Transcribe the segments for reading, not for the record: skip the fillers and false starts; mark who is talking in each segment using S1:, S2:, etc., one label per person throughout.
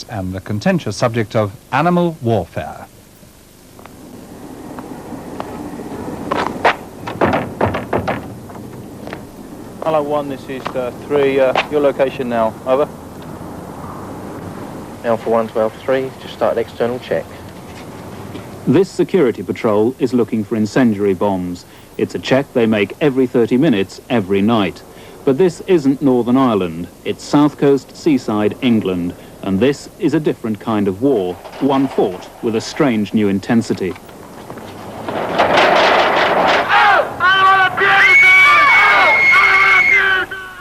S1: and the contentious subject of animal warfare.
S2: Hello 1, this is 3, your location now, over.
S3: Alpha 112-3, just started external check.
S4: This security patrol is looking for incendiary bombs. It's a check they make every 30 minutes, every night. But this isn't Northern Ireland, it's South Coast seaside England, and this is a different kind of war, one fought with a strange new intensity.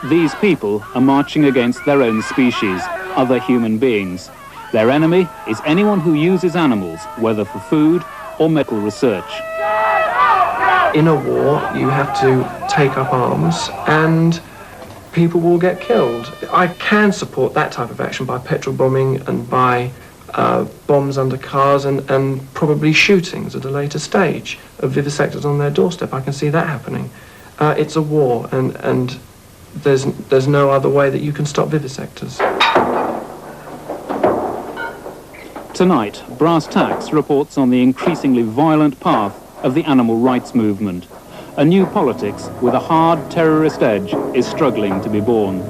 S4: These people are marching against their own species, other human beings. Their enemy is anyone who uses animals, whether for food or medical research.
S5: In a war, you have to take up arms and people will get killed. I can support that type of action by petrol bombing and by bombs under cars and probably shootings at a later stage of vivisectors on their doorstep. I can see that happening. It's a war and there's no other way that you can stop vivisectors.
S4: Tonight, Brass Tacks reports on the increasingly violent path of the animal rights movement. A new politics with a hard terrorist edge is struggling to be born.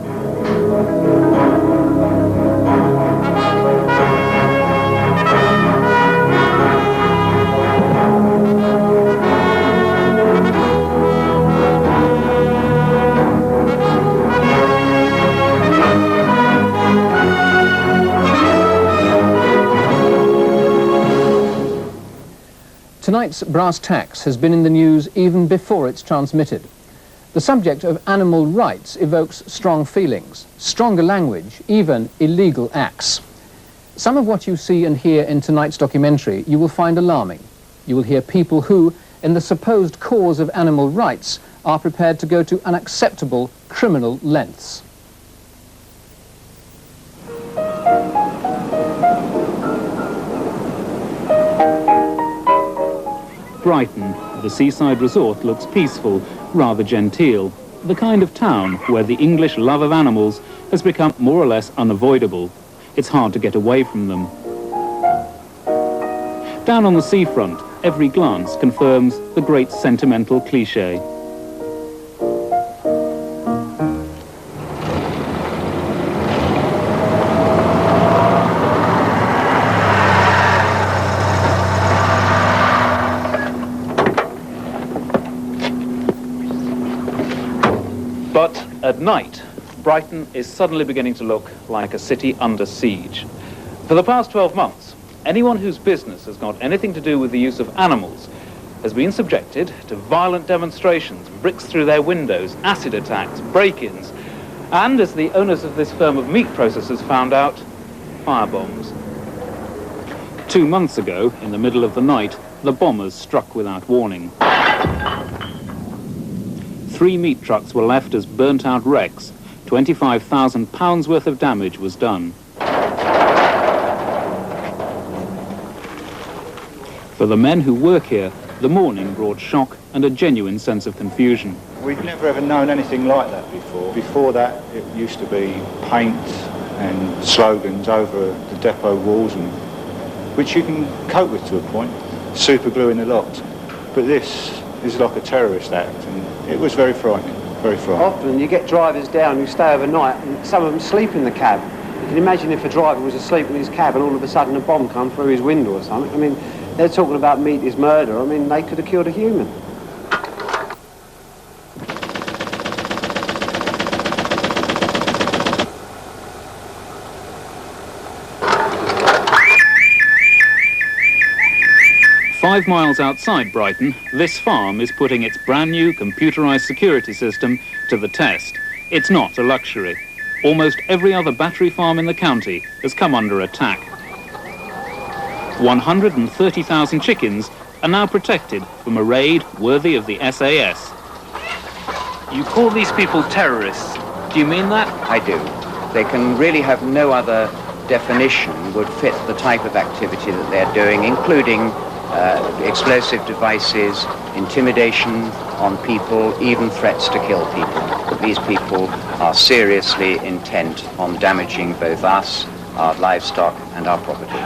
S6: Tonight's Brass Tacks has been in the news even before it's transmitted. The subject of animal rights evokes strong feelings, stronger language, even illegal acts. Some of what you see and hear in tonight's documentary you will find alarming. You will hear people who, in the supposed cause of animal rights, are prepared to go to unacceptable criminal lengths.
S4: Brighton, the seaside resort, looks peaceful, rather genteel, the kind of town where the English love of animals has become more or less unavoidable. It's hard to get away from them. Down on the seafront, every glance confirms the great sentimental cliché.
S2: But at night, Brighton is suddenly beginning to look like a city under siege. For the past 12 months, anyone whose business has got anything to do with the use of animals has been subjected to violent demonstrations, bricks through their windows, acid attacks, break-ins, and, as the owners of this firm of meat processors found out, firebombs.
S4: 2 months ago, in the middle of the night, the bombers struck without warning. 3 meat trucks were left as burnt-out wrecks. £25,000 worth of damage was done. For the men who work here, the morning brought shock and a genuine sense of confusion.
S7: We've never ever known anything like that before. Before that, it used to be paint and slogans over the depot walls, and which you can cope with to a point, super glue in the locks. But this is like a terrorist act, and it was very frightening, very frightening.
S8: Often you get drivers down who stay overnight and some of them sleep in the cab. You can imagine if a driver was asleep in his cab and all of a sudden a bomb come through his window or something. I mean, they're talking about meat is murder. I mean, they could have killed a human.
S4: Five miles outside Brighton, this farm is putting its brand new computerized security system to the test. It's not a luxury. Almost every other battery farm in the county has come under attack. 130,000 chickens are now protected from a raid worthy of the SAS.
S2: You call these people terrorists. Do you mean that?
S9: I do. They can really have no other definition would fit the type of activity that they're doing, including explosive devices, intimidation on people, even threats to kill people. These people are seriously intent on damaging both us our livestock and our property.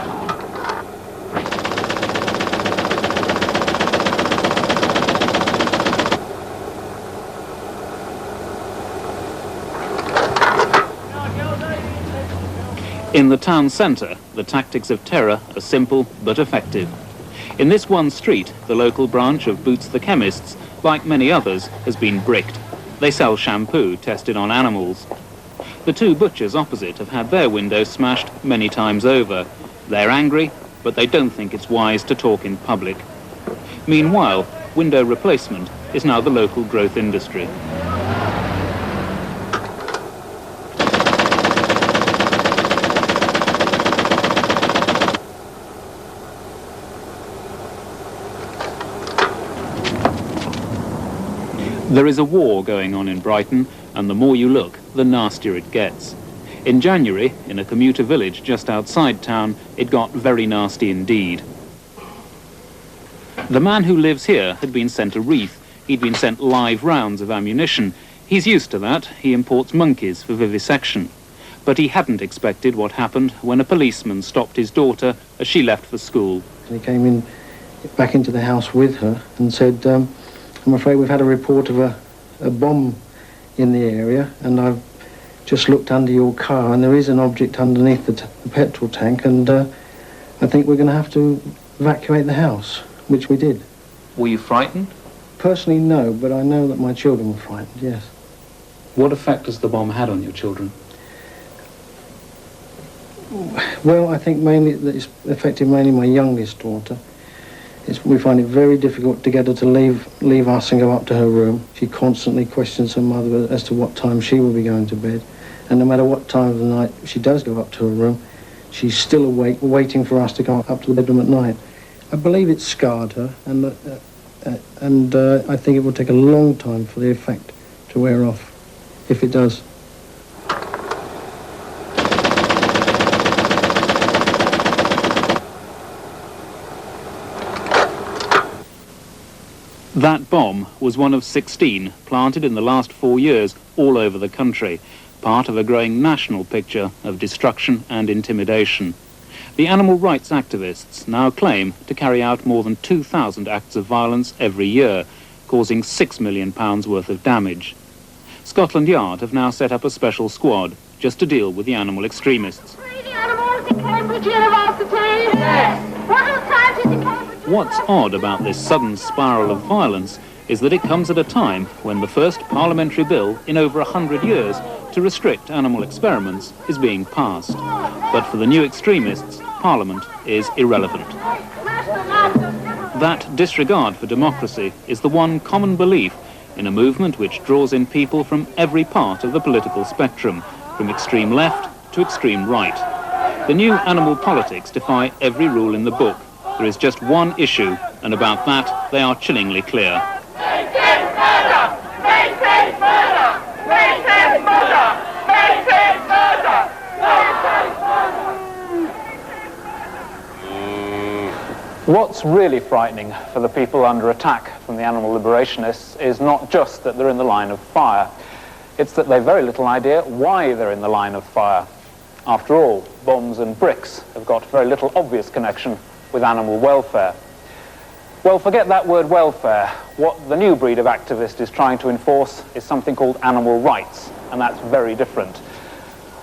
S4: In the town centre, the tactics of terror are simple but effective. In this one street, the local branch of Boots the Chemists, like many others, has been bricked. They sell shampoo tested on animals. The two butchers opposite have had their windows smashed many times over. They're angry, but they don't think it's wise to talk in public. Meanwhile, window replacement is now the local growth industry. There is a war going on in Brighton, and the more you look, the nastier it gets. In January, in a commuter village just outside town, it got very nasty indeed. The man who lives here had been sent a wreath. He'd been sent live rounds of ammunition. He's used to that. He imports monkeys for vivisection. But he hadn't expected what happened when a policeman stopped his daughter as she left for school.
S10: He came back into the house with her and said, I'm afraid we've had a report of a bomb in the area, and I've just looked under your car, and there is an object underneath the petrol tank, and I think we're going to have to evacuate the house, which we did.
S4: Were you frightened?
S10: Personally, no, but I know that my children were frightened, yes.
S4: What effect has the bomb had on your children?
S10: Well, I think mainly that it's affected mainly my youngest daughter. We find it very difficult to get her to leave us and go up to her room. She constantly questions her mother as to what time she will be going to bed. And no matter what time of the night she does go up to her room, she's still awake, waiting for us to go up to the bedroom at night. I believe it scarred her, and I think it will take a long time for the effect to wear off, if it does.
S4: That bomb was one of 16 planted in the last 4 years all over the country, part of a growing national picture of destruction and intimidation. The animal rights activists now claim to carry out more than 2,000 acts of violence every year, causing £6 million worth of damage. Scotland Yard have now set up a special squad just to deal with the animal extremists. What's odd about this sudden spiral of violence is that it comes at a time when the first parliamentary bill in over 100 years to restrict animal experiments is being passed. But for the new extremists, Parliament is irrelevant. That disregard for democracy is the one common belief in a movement which draws in people from every part of the political spectrum, from extreme left to extreme right. The new animal politics defy every rule in the book. There is just one issue, and about that they are chillingly clear.
S2: What's really frightening for the people under attack from the animal liberationists is not just that they're in the line of fire. It's that they've very little idea why they're in the line of fire. After all, bombs and bricks have got very little obvious connection with animal welfare. Well, forget that word welfare. What the new breed of activist is trying to enforce is something called animal rights, and that's very different.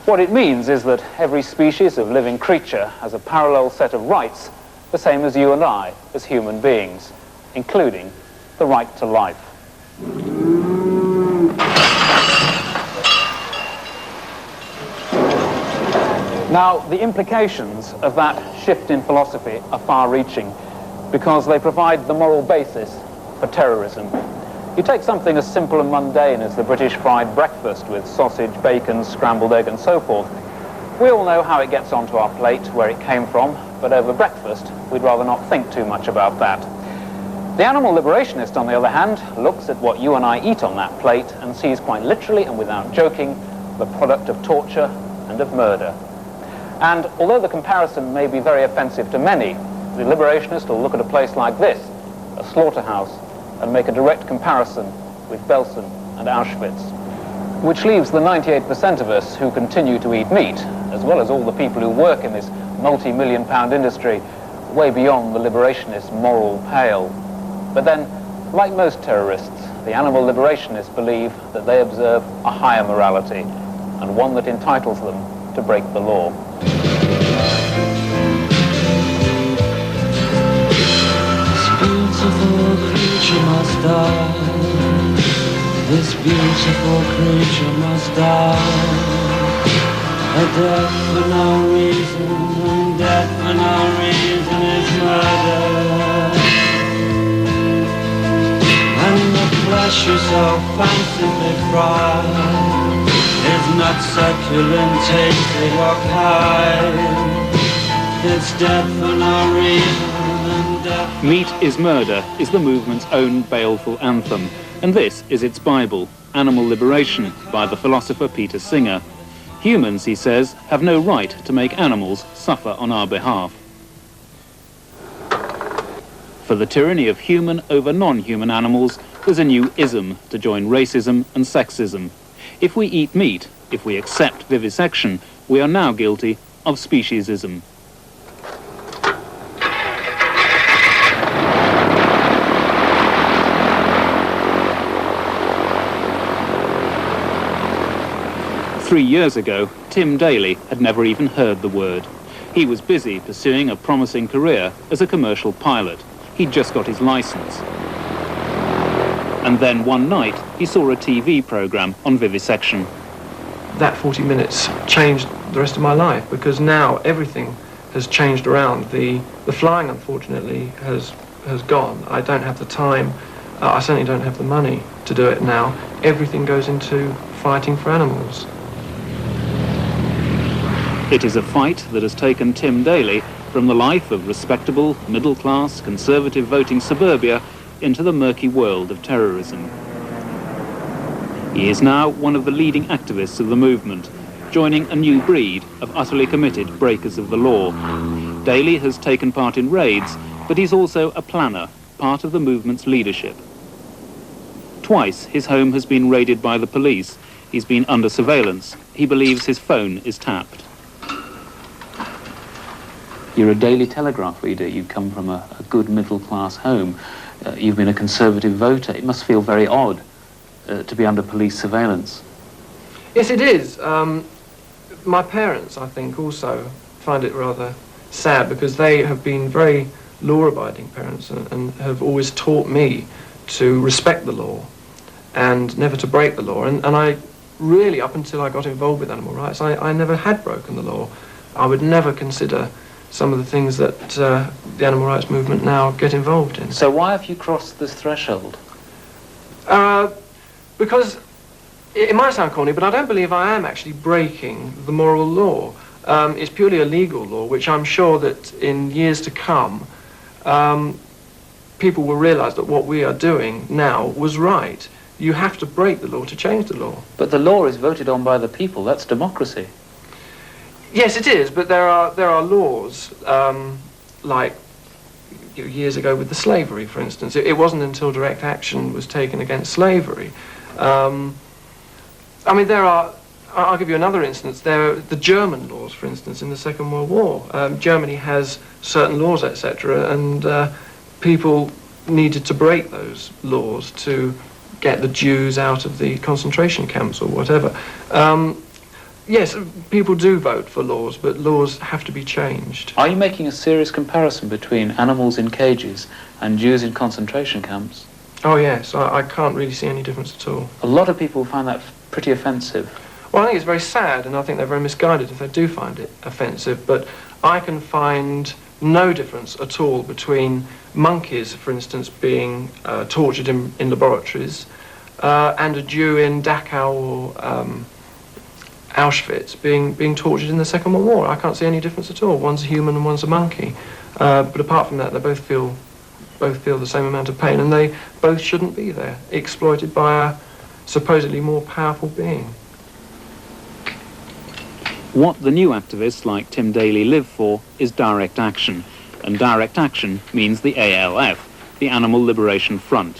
S2: What it means is that every species of living creature has a parallel set of rights, the same as you and I, as human beings, including the right to life. Now, the implications of that shift in philosophy are far-reaching because they provide the moral basis for terrorism. You take something as simple and mundane as the British fried breakfast with sausage, bacon, scrambled egg and so forth. We all know how it gets onto our plate, where it came from, but over breakfast we'd rather not think too much about that. The animal liberationist, on the other hand, looks at what you and I eat on that plate and sees quite literally and without joking the product of torture and of murder. And although the comparison may be very offensive to many, the liberationist will look at a place like this, a slaughterhouse, and make a direct comparison with Belsen and Auschwitz, which leaves the 98% of us who continue to eat meat
S4: as well as all the people who work in this multi-million-pound industry, way beyond the liberationists' moral pale. But then, like most terrorists, the animal liberationists believe that they observe a higher morality, and one that entitles them to break the law.
S11: This beautiful creature must die. This beautiful creature must die. A death for no reason, and death for no reason is murder. And the flesh you so fancifully fried is not succulent, tasty or kind. It's death for no reason, and death.
S4: Meat is Murder is the movement's own baleful anthem, and this is its Bible, Animal Liberation, by the philosopher Peter Singer. Humans, he says, have no right to make animals suffer on our behalf. For the tyranny of human over non-human animals, there's a new ism to join racism and sexism. If we eat meat, if we accept vivisection, we are now guilty of speciesism. Three years ago, Tim Daly had never even heard the word. He was busy pursuing a promising career as a commercial pilot. He'd just got his license. And then one night, he saw a TV program on vivisection.
S5: That 40 minutes changed the rest of my life, because now everything has changed around. The flying, unfortunately, has gone. I don't have the time. I certainly don't have the money to do it now. Everything goes into fighting for animals.
S4: It is a fight that has taken Tim Daly from the life of respectable, middle-class, conservative voting suburbia into the murky world of terrorism. He is now one of the leading activists of the movement, joining a new breed of utterly committed breakers of the law. Daly has taken part in raids, but he's also a planner, part of the movement's leadership. Twice his home has been raided by the police. He's been under surveillance. He believes his phone is tapped. You're a Daily Telegraph reader. You come from a good middle-class home. You've been a conservative voter. It must feel very odd to be under police surveillance.
S5: Yes, it is. My parents, I think, also find it rather sad, because they have been very law-abiding parents and have always taught me to respect the law and never to break the law. And I really, up until I got involved with animal rights, I never had broken the law. I would never consider some of the things that the animal rights movement now get involved in.
S4: So why have you crossed this threshold?
S5: Because it might sound corny, but I don't believe I am actually breaking the moral law. It's purely a legal law, which I'm sure that in years to come, people will realise that what we are doing now was right. You have to break the law to change the law.
S4: But the law is voted on by the people. That's democracy.
S5: Yes, it is, but there are laws, like years ago with the slavery, for instance. It wasn't until direct action was taken against slavery. I mean, I'll give you another instance. There are the German laws, for instance, in the Second World War. Germany has certain laws, etc., and people needed to break those laws to get the Jews out of the concentration camps or whatever. Yes, people do vote for laws, but laws have to be changed.
S4: Are you making a serious comparison between animals in cages and Jews in concentration camps?
S5: Oh yes, I can't really see any difference at all.
S4: A lot of people find that pretty offensive.
S5: Well, I think it's very sad, and I think they're very misguided if they do find it offensive, but I can find no difference at all between monkeys, for instance, being tortured in laboratories, and a Jew in Dachau or Auschwitz being tortured in the Second World War. I can't see any difference at all. One's a human and one's a monkey. But apart from that, they both feel the same amount of pain, and they both shouldn't be there, exploited by a supposedly more powerful being.
S4: What the new activists like Tim Daly live for is direct action, and direct action means the ALF, the Animal Liberation Front.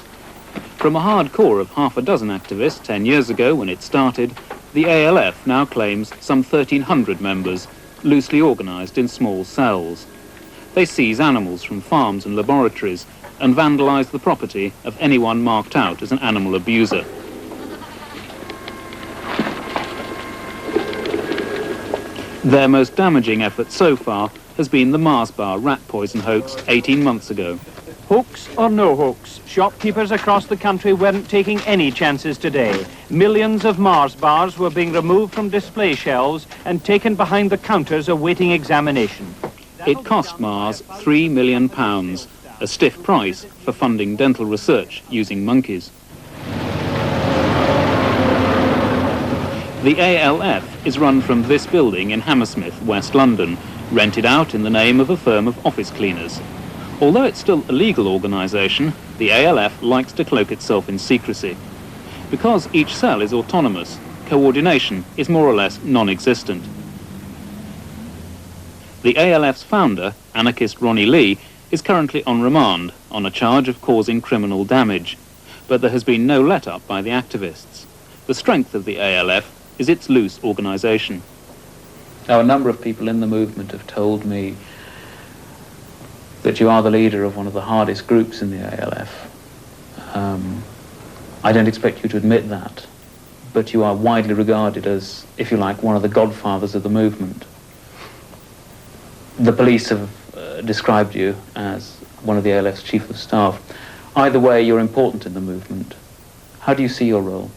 S4: From a hard core of half a dozen activists 10 years ago when it started, The ALF now claims some 1,300 members, loosely organised in small cells. They seize animals from farms and laboratories and vandalise the property of anyone marked out as an animal abuser. Their most damaging effort so far has been the Mars bar rat poison hoax 18 months ago.
S12: Hoax or no hoax, shopkeepers across the country weren't taking any chances today. Millions of Mars bars were being removed from display shelves and taken behind the counters awaiting examination.
S4: It cost Mars £3 million, a stiff price for funding dental research using monkeys. The ALF is run from this building in Hammersmith, West London, rented out in the name of a firm of office cleaners. Although it's still a legal organisation, the ALF likes to cloak itself in secrecy. Because each cell is autonomous, coordination is more or less non-existent. The ALF's founder, anarchist Ronnie Lee, is currently on remand on a charge of causing criminal damage, but there has been no let-up by the activists. The strength of the ALF is its loose organisation.
S13: Now, a number of people in the movement have told me that you are the leader of one of the hardest groups in the ALF. I don't expect you to admit that, but you are widely regarded as, if you like, one of the godfathers of the movement. The police have described you as one of the ALF's chief of staff. Either way, you're important in the movement. How do you see your role?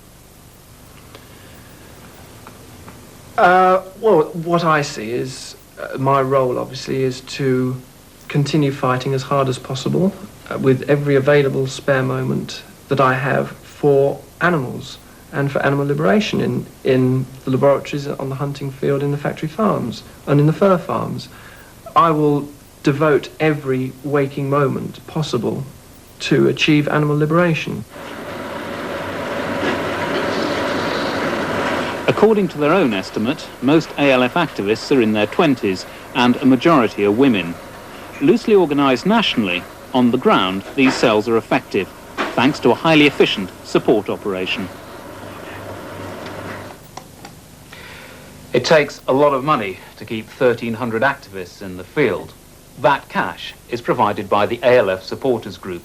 S5: Well, what I see is, my role obviously is to continue fighting as hard as possible with every available spare moment that I have for animals and for animal liberation in the laboratories, on the hunting field, in the factory farms and in the fur farms. I will devote every waking moment possible to achieve animal liberation.
S4: According to their own estimate, most ALF activists are in their 20s and a majority are women. Loosely organised nationally, on the ground, these cells are effective, thanks to a highly efficient support operation. It takes a lot of money to keep 1,300 activists in the field. That cash is provided by the ALF supporters group.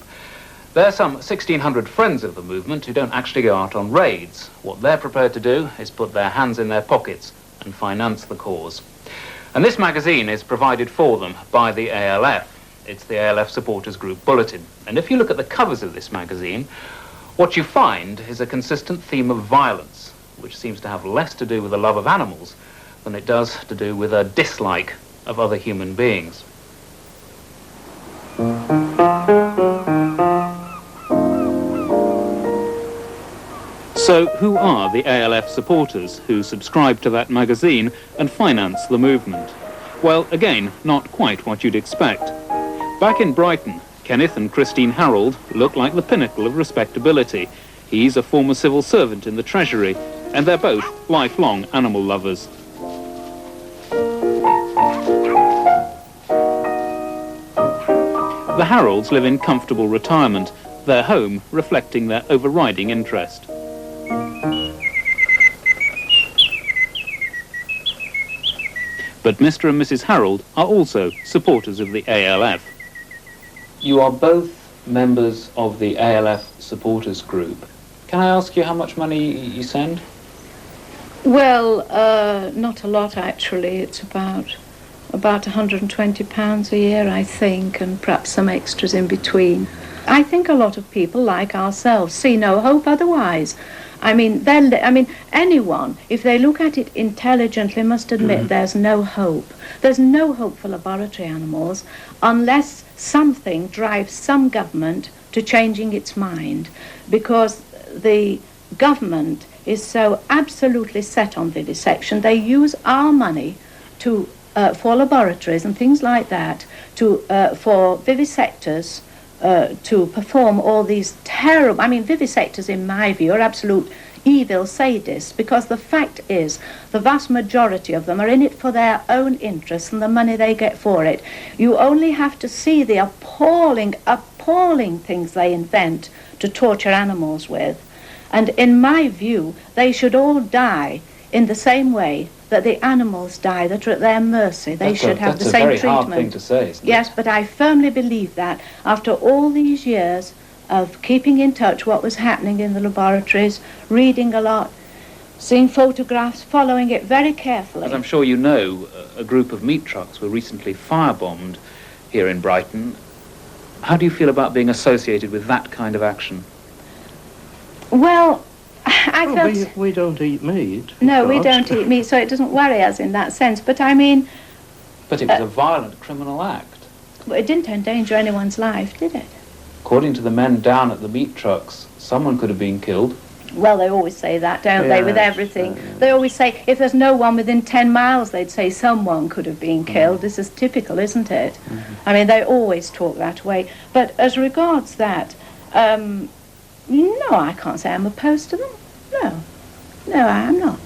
S4: There are some 1,600 friends of the movement who don't actually go out on raids. What they're prepared to do is put their hands in their pockets and finance the cause. And this magazine is provided for them by the ALF. It's the ALF Supporters Group Bulletin. And if you look at the covers of this magazine, what you find is a consistent theme of violence, which seems to have less to do with a love of animals than it does to do with a dislike of other human beings. So who are the ALF supporters who subscribe to that magazine and finance the movement? Well, again, not quite what you'd expect. Back in Brighton, Kenneth and Christine Harold look like the pinnacle of respectability. He's a former civil servant in the Treasury, and they're both lifelong animal lovers. The Harolds live in comfortable retirement, their home reflecting their overriding interest. But Mr. and Mrs. Harold are also supporters of the ALF.
S13: You are both members of the ALF supporters group. Can I ask you how much money you send?
S14: Well, not a lot actually. It's about £120 a year, I think, and perhaps some extras in between. I think a lot of people, like ourselves, see no hope otherwise. I mean, anyone, if they look at it intelligently, must admit there's no hope. There's no hope for laboratory animals unless something drives some government to changing its mind, because the government is so absolutely set on vivisection. They use our money to for laboratories and things like that, for vivisectors to perform all these terrible... I mean, vivisectors, in my view, are absolute evil sadists, because the fact is the vast majority of them are in it for their own interests and the money they get for it. You only have to see the appalling things they invent to torture animals with. And in my view, they should all die in the same way that the animals die that are at their mercy. They should have the same treatment.
S13: That's a very hard thing to say, isn't it?
S14: Yes, but I firmly believe that after all these years of keeping in touch what was happening in the laboratories, reading a lot, seeing photographs, following it very carefully.
S13: As I'm sure you know, a group of meat trucks were recently firebombed here in Brighton. How do you feel about being associated with that kind of action?
S14: Well, I felt...
S10: We don't eat meat.
S14: No, we don't eat meat, so it doesn't worry us in that sense. But I mean...
S13: But it was a violent criminal act.
S14: Well, it didn't endanger anyone's life, did it?
S13: According to the men down at the meat trucks, someone could have been killed.
S14: Well, they always say that, don't they, with everything. They always say, if there's no one within 10 miles, they'd say someone could have been killed. This is typical, isn't it? I mean, they always talk that way. But as regards that, no, I can't say I'm opposed to them. No. No, I am not.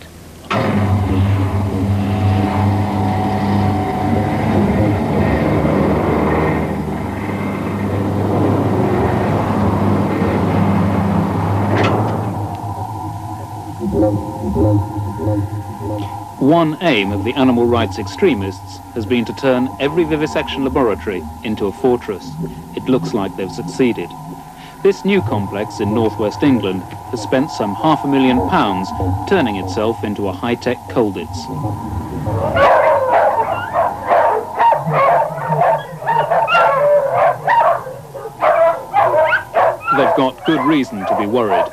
S4: One aim of the animal rights extremists has been to turn every vivisection laboratory into a fortress. It looks like they've succeeded. This new complex in northwest England has spent some £500,000 turning itself into a high-tech Colditz. They've got good reason to be worried.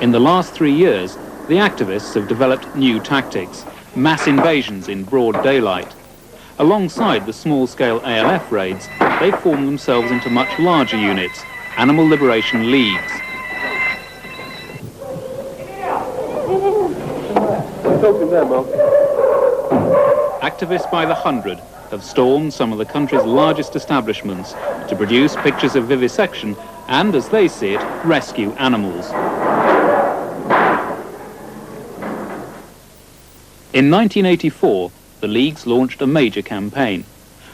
S4: In the last 3 years, the activists have developed new tactics, mass invasions in broad daylight. Alongside the small-scale ALF raids, they form themselves into much larger units, animal liberation leagues. Activists by the hundred have stormed some of the country's largest establishments to produce pictures of vivisection and, as they see it, rescue animals. In 1984, the leagues launched a major campaign.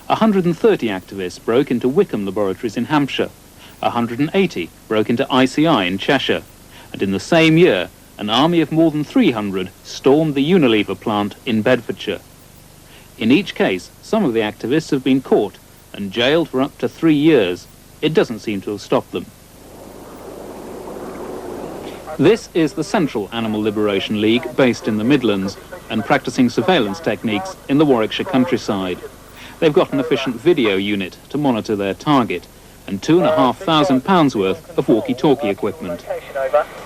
S4: 130 activists broke into Wickham laboratories in Hampshire. 180 broke into ICI in Cheshire. And in the same year, an army of more than 300 stormed the Unilever plant in Bedfordshire. In each case, some of the activists have been caught and jailed for up to 3 years. It doesn't seem to have stopped them. This is the Central Animal Liberation League, based in the Midlands, and practicing surveillance techniques in the Warwickshire countryside. They've got an efficient video unit to monitor their target, and £2,500 worth of walkie-talkie equipment.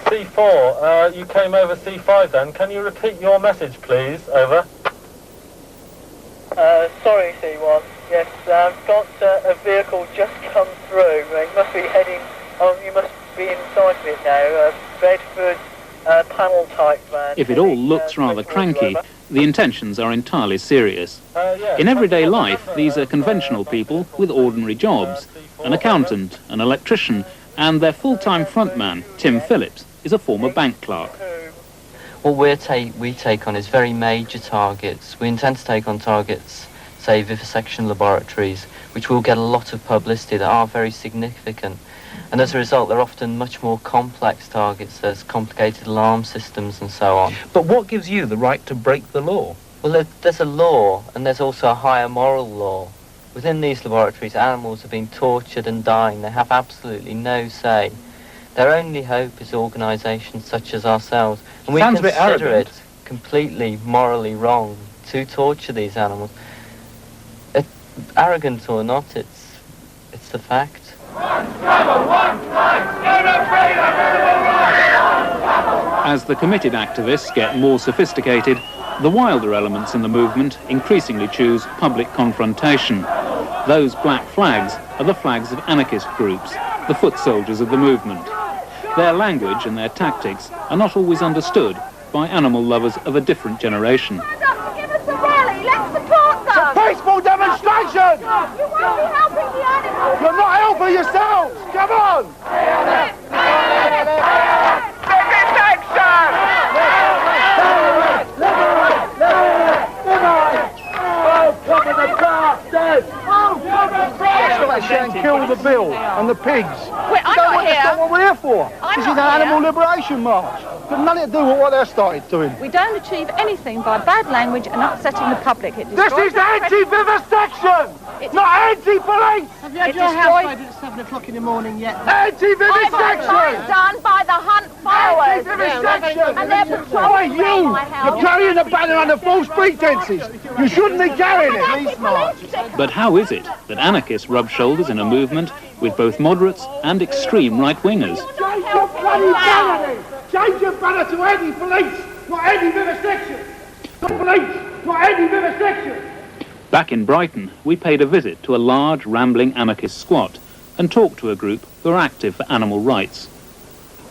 S15: C4, you came over C5 then. Can you repeat your message, please? Over.
S16: Sorry, C1. Yes, I've got a vehicle just come through. It must be heading... you must be inside of it now. Bedford panel type van.
S4: If it all looks rather cranky, the intentions are entirely serious. In everyday life, these are conventional people with ordinary jobs. An accountant, an electrician, and their full-time frontman, Tim Phillips, is a former bank clerk.
S17: What we take on is very major targets. We intend to take on targets, say vivisection laboratories, which will get a lot of publicity, that are very significant. And as a result, they're often much more complex targets. There's complicated alarm systems and so on.
S13: But what gives you the right to break the law?
S17: Well, there's a law, and there's also a higher moral law. Within these laboratories, animals are being tortured and dying. They have absolutely no say. Their only hope is organisations such as ourselves. And we consider it completely morally wrong to torture these animals. Arrogant or not, it's the fact.
S4: As the committed activists get more sophisticated, the wilder elements in the movement increasingly choose public confrontation. Those black flags are the flags of anarchist groups, the foot soldiers of the movement. Their language and their tactics are not always understood by animal lovers of a different generation.
S18: Give us a rally, let's support them!
S15: It's a peaceful demonstration!
S18: You won't be helping the animals!
S15: You're not helping yourselves! Come on! And kill the bill and the pigs.
S18: Wait, I'm not here.
S15: That's not what we're here for.
S18: cannot
S19: is an animal liberation march. Got nothing to do with what they started doing.
S18: We don't achieve anything by bad language and upsetting the public. It
S19: This
S18: destroys
S19: is anti-vivisection, not anti-police.
S20: Have you had your house raided at 7 o'clock in the morning yet?
S19: Anti-vivisection!
S18: Mine done by the Hunt followers.
S19: Anti-vivisection!
S18: And they're patrolling
S19: you!
S18: my house.
S19: You're carrying the banner under false pretences. You shouldn't be carrying it.
S4: But how is it that anarchists rub shoulders in a movement with both moderates and extreme right-wingers?
S19: Change your bloody banner then! Change your banner to anti-police, not anti-vivisection! Not police, not anti-vivisection!
S4: Back in Brighton, we paid a visit to a large, rambling anarchist squat and talked to a group who are active for animal rights.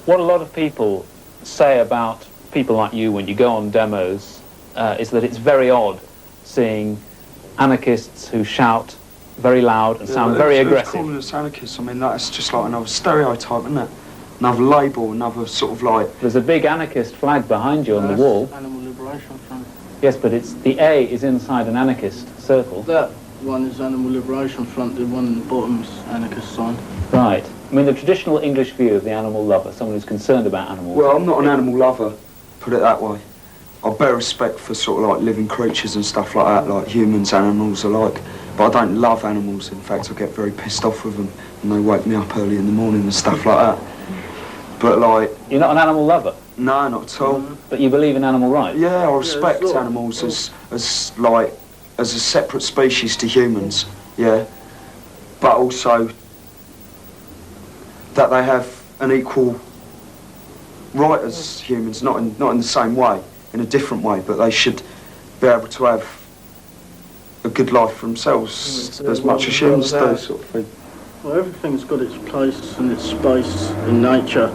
S13: What a lot of people say about people like you when you go on demos is that it's very odd seeing anarchists who shout very loud and sound very aggressive.
S21: Calling us anarchists, I mean, that's just like another stereotype, isn't it? Another label, another sort of like...
S13: There's a big anarchist flag behind you on the wall.
S10: Animal Liberation Front.
S13: Yes, but it's the A is inside an anarchist circle.
S10: That one is Animal Liberation Front, the one in the bottom is anarchist sign.
S13: Right. I mean, the traditional English view of the animal lover, someone who's concerned about animals.
S21: Well, I'm not an animal lover, put it that way. I bear respect for sort of like living creatures and stuff like that, like humans, animals alike. But I don't love animals. In fact, I get very pissed off with them and they wake me up early in the morning and stuff like that. But like...
S13: You're not an animal lover?
S21: No, not at all.
S13: But you believe in animal rights?
S21: Yeah, I respect animals as a separate species to humans, yeah. But also that they have an equal right as humans, not in the same way, in a different way, but they should be able to have a good life for themselves as much as humans do, sort of thing.
S10: Well, everything's got its place and its space in nature,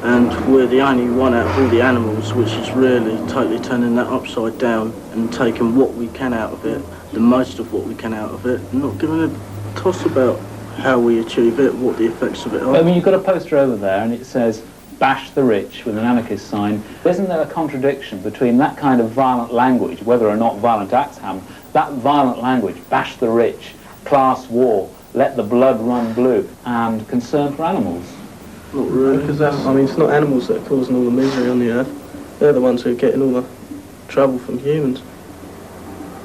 S10: and we're the only one out of all the animals which is really totally turning that upside down and taking what we can out of it, the most of what we can out of it, and not giving a toss about how we achieve it, what the effects of it are.
S13: I mean, you've got a poster over there and it says, bash the rich, with an anarchist sign. Isn't there a contradiction between that kind of violent language, whether or not violent acts happen, that violent language, bash the rich, class war, let the blood run blue, and concern for animals?
S22: Not really, because it's not animals that are causing all the misery on the earth. They're the ones who are getting all the trouble from humans.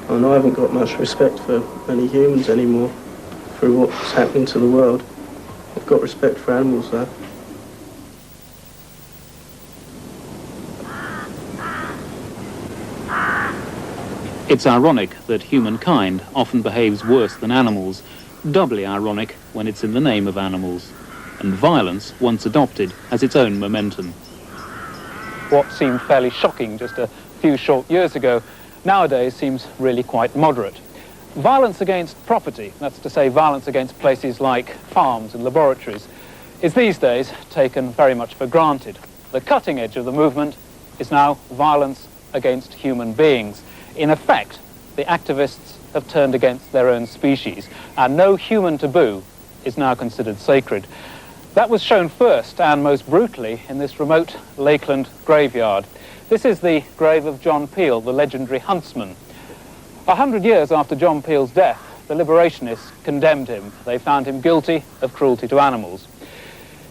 S22: And I haven't got much respect for any humans anymore through what's happening to the world. I've got respect for animals though.
S4: It's ironic that humankind often behaves worse than animals, doubly ironic when it's in the name of animals. And violence, once adopted, has its own momentum.
S2: What seemed fairly shocking just a few short years ago nowadays seems really quite moderate. Violence against property, that's to say violence against places like farms and laboratories, is these days taken very much for granted. The cutting edge of the movement is now violence against human beings. In effect, the activists have turned against their own species, and no human taboo is now considered sacred. That was shown first and most brutally in this remote Lakeland graveyard. This is the grave of John Peel, the legendary huntsman. 100 years after John Peel's death, the liberationists condemned him. They found him guilty of cruelty to animals.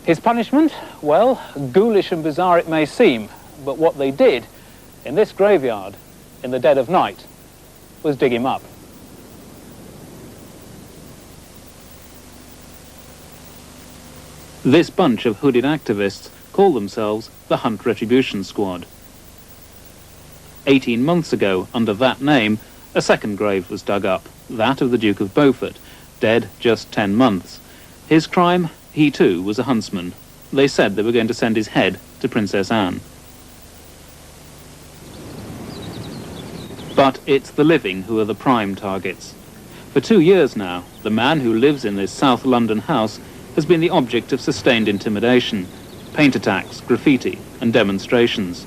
S2: His punishment? Well, ghoulish and bizarre it may seem, but what they did in this graveyard in the dead of night was dig him up.
S4: This bunch of hooded activists call themselves the Hunt Retribution Squad. 18 months ago, under that name, a second grave was dug up, that of the Duke of Beaufort, dead just 10 months. His crime? He too was a huntsman. They said they were going to send his head to Princess Anne. But it's the living who are the prime targets. For 2 years now, the man who lives in this South London house has been the object of sustained intimidation, paint attacks, graffiti, and demonstrations.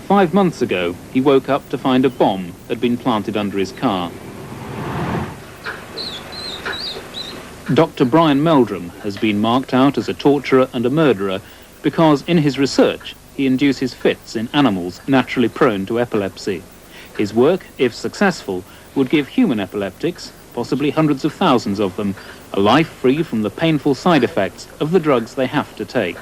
S4: 5 months ago, he woke up to find a bomb had been planted under his car. Dr. Brian Meldrum has been marked out as a torturer and a murderer because in his research he induces fits in animals naturally prone to epilepsy. His work, if successful, would give human epileptics, possibly hundreds of thousands of them, a life free from the painful side effects of the drugs they have to take.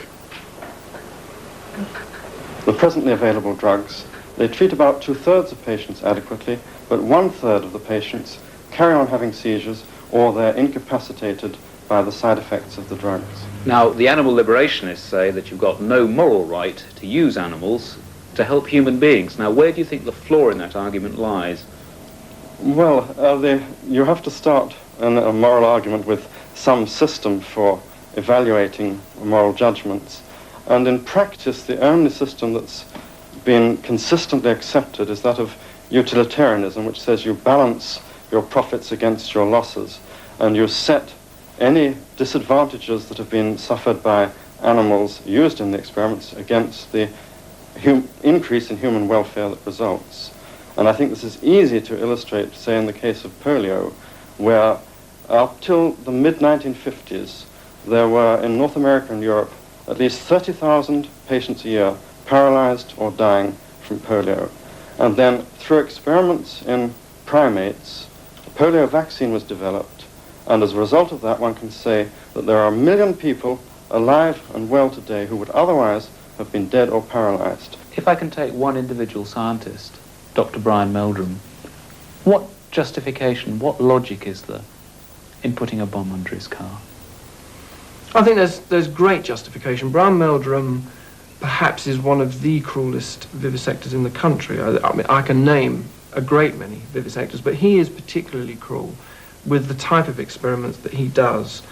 S1: the presently available drugs, they treat about 2/3 of patients adequately, but 1/3 of the patients carry on having seizures or they're incapacitated by the side effects of the drugs.
S2: Now, the animal liberationists say that you've got no moral right to use animals to help human beings. Now, where do you think the flaw in that argument lies?
S1: Well, you have to start a moral argument with some system for evaluating moral judgments. And in practice, the only system that's been consistently accepted is that of utilitarianism, which says you balance your profits against your losses, and you set any disadvantages that have been suffered by animals used in the experiments against the increase in human welfare that results. And I think this is easy to illustrate, say, in the case of polio, where up till the mid-1950s, there were in North America and Europe at least 30,000 patients a year paralyzed or dying from polio. And then through experiments in primates, a polio vaccine was developed, and as a result of that, one can say that there are 1 million people alive and well today who would otherwise have been dead or paralyzed.
S2: If I can take one individual scientist, Dr. Brian Meldrum, what justification, what logic is there in putting a bomb under his car?
S5: I think there's great justification. Brian Meldrum perhaps is one of the cruelest vivisectors in the country. I mean, I can name a great many vivisectors, but he is particularly cruel with the type of experiments that he does.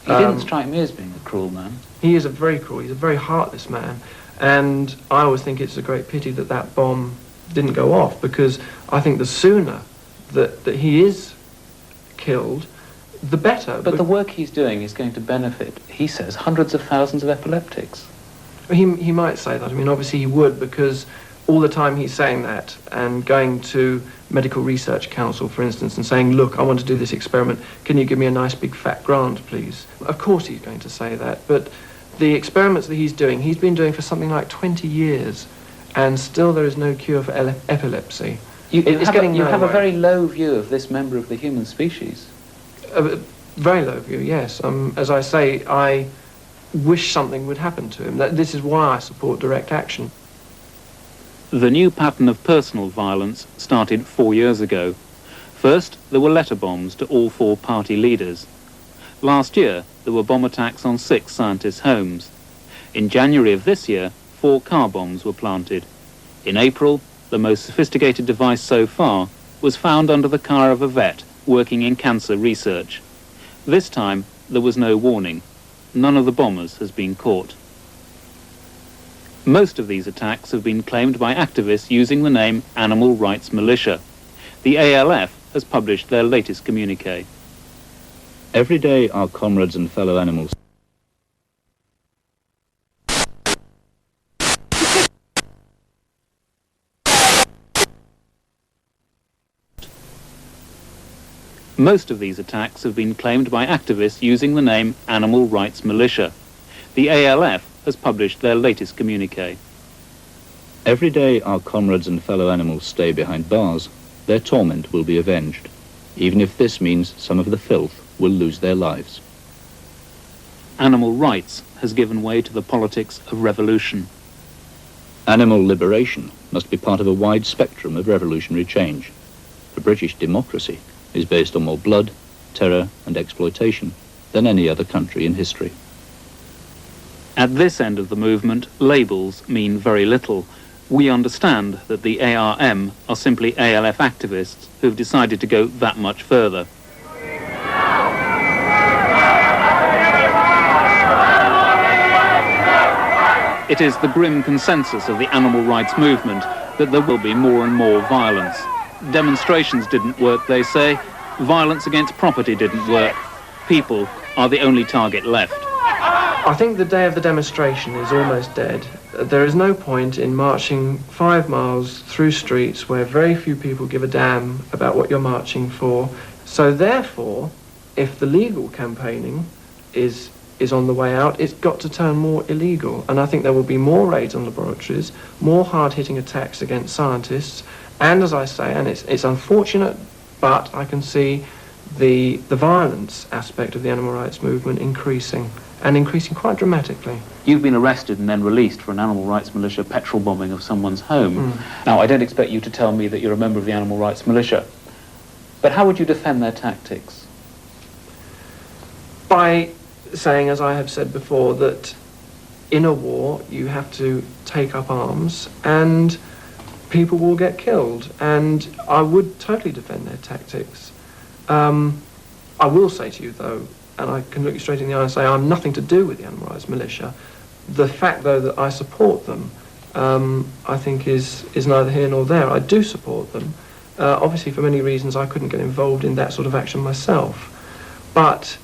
S2: He didn't strike me as being a cruel man.
S5: He is he's a very heartless man, and I always think it's a great pity that that bomb didn't go off, because I think the sooner that he is killed, the better.
S2: But the work he's doing is going to benefit, he says, hundreds of thousands of epileptics.
S5: He might say that. I mean, obviously he would, because all the time he's saying that and going to Medical Research Council, for instance, and saying, look, I want to do this experiment, can you give me a nice big fat grant, please? Of course he's going to say that, but the experiments that he's been doing for something like 20 years, and still there is no cure for epilepsy.
S2: You have a very low view of this member of the human species.
S5: A very low view, yes. As I say, I wish something would happen to him. This is why I support direct action.
S4: The new pattern of personal violence started 4 years ago. First, there were letter bombs to all 4 party leaders. Last year, there were bomb attacks on 6 scientists' homes. In January of this year, 4 car bombs were planted. In April, the most sophisticated device so far was found under the car of a vet working in cancer research. This time, there was no warning. None of the bombers has been caught. Most of these attacks have been claimed by activists using the name Animal Rights Militia. The ALF has published their latest communique.
S3: Every day our comrades and fellow animals
S4: Most of these attacks have been claimed by activists using the name Animal Rights Militia. The ALF has published their latest communique.
S3: Every day our comrades and fellow animals stay behind bars, their torment will be avenged, even if this means some of the filth will lose their lives.
S4: Animal rights has given way to the politics of revolution.
S3: Animal liberation must be part of a wide spectrum of revolutionary change. The British democracy is based on more blood, terror and exploitation than any other country in history.
S4: At this end of the movement, labels mean very little. We understand that the ARM are simply ALF activists who've decided to go that much further. It is the grim consensus of the animal rights movement that there will be more and more violence. Demonstrations didn't work, they say. Violence against property didn't work. People are the only target left.
S5: I think the day of the demonstration is almost dead. There is no point in marching 5 miles through streets where very few people give a damn about what you're marching for. So therefore, if the legal campaigning is on the way out, it's got to turn more illegal. And I think there will be more raids on laboratories, more hard-hitting attacks against scientists, and as I say, and it's unfortunate, but I can see the violence aspect of the animal rights movement increasing, and increasing quite dramatically.
S2: You've been arrested and then released for an animal rights militia petrol bombing of someone's home. Now, I don't expect you to tell me that you're a member of the animal rights militia, but how would you defend their tactics?
S5: By saying, as I have said before, that in a war you have to take up arms and people will get killed, and I would totally defend their tactics. I will say to you, though, and I can look you straight in the eye and say I'm nothing to do with the animal rights militia. The fact, though, that I support them, I think is neither here nor there. I do support them. Obviously, for many reasons, I couldn't get involved in that sort of action myself. But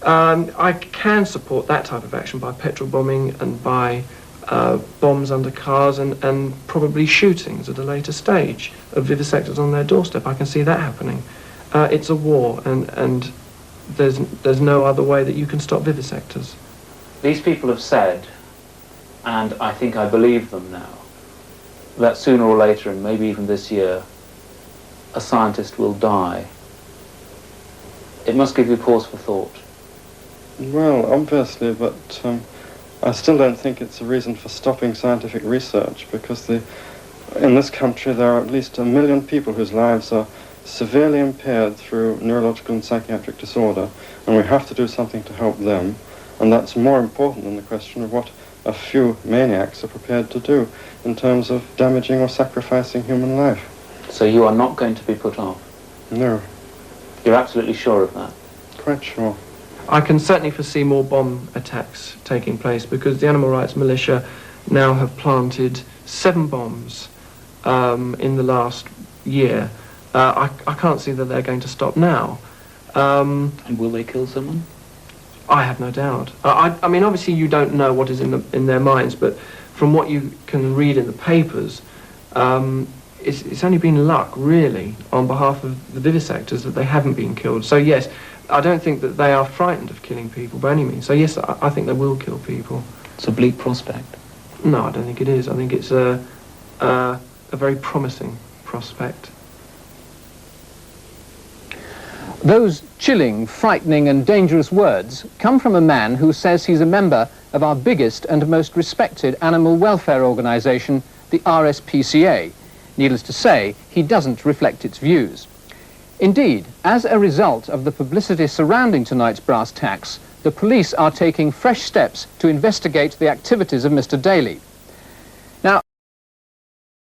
S5: I can support that type of action by petrol bombing and by bombs under cars and probably shootings at a later stage of vivisectors on their doorstep. I can see that happening. It's a war, and there's no other way that you can stop vivisectors.
S2: These people have said, and I think I believe them now, that sooner or later, and maybe even this year, a scientist will die. It must give you pause for thought.
S1: Well, obviously, but I still don't think it's a reason for stopping scientific research, because in this country there are at least 1 million people whose lives are severely impaired through neurological and psychiatric disorder, and we have to do something to help them, and that's more important than the question of what a few maniacs are prepared to do in terms of damaging or sacrificing human life.
S2: So you are not going to be put off?
S1: No.
S2: You're absolutely sure of that?
S1: Quite sure.
S5: I can certainly foresee more bomb attacks taking place, because the animal rights militia now have planted 7 bombs in the last year. I can't see that they're going to stop now.
S2: And will they kill someone?
S5: I have no doubt. I mean, obviously you don't know what is in their minds, but from what you can read in the papers, it's only been luck, really, on behalf of the vivisectors that they haven't been killed. So yes, I don't think that they are frightened of killing people by any means. So yes, I think they will kill people.
S2: It's a bleak prospect.
S5: No, I don't think it is. I think it's a very promising prospect.
S6: Those chilling, frightening and dangerous words come from a man who says he's a member of our biggest and most respected animal welfare organisation, the RSPCA. Needless to say, he doesn't reflect its views. Indeed, as a result of the publicity surrounding tonight's brass tacks, the police are taking fresh steps to investigate the activities of Mr. Daly.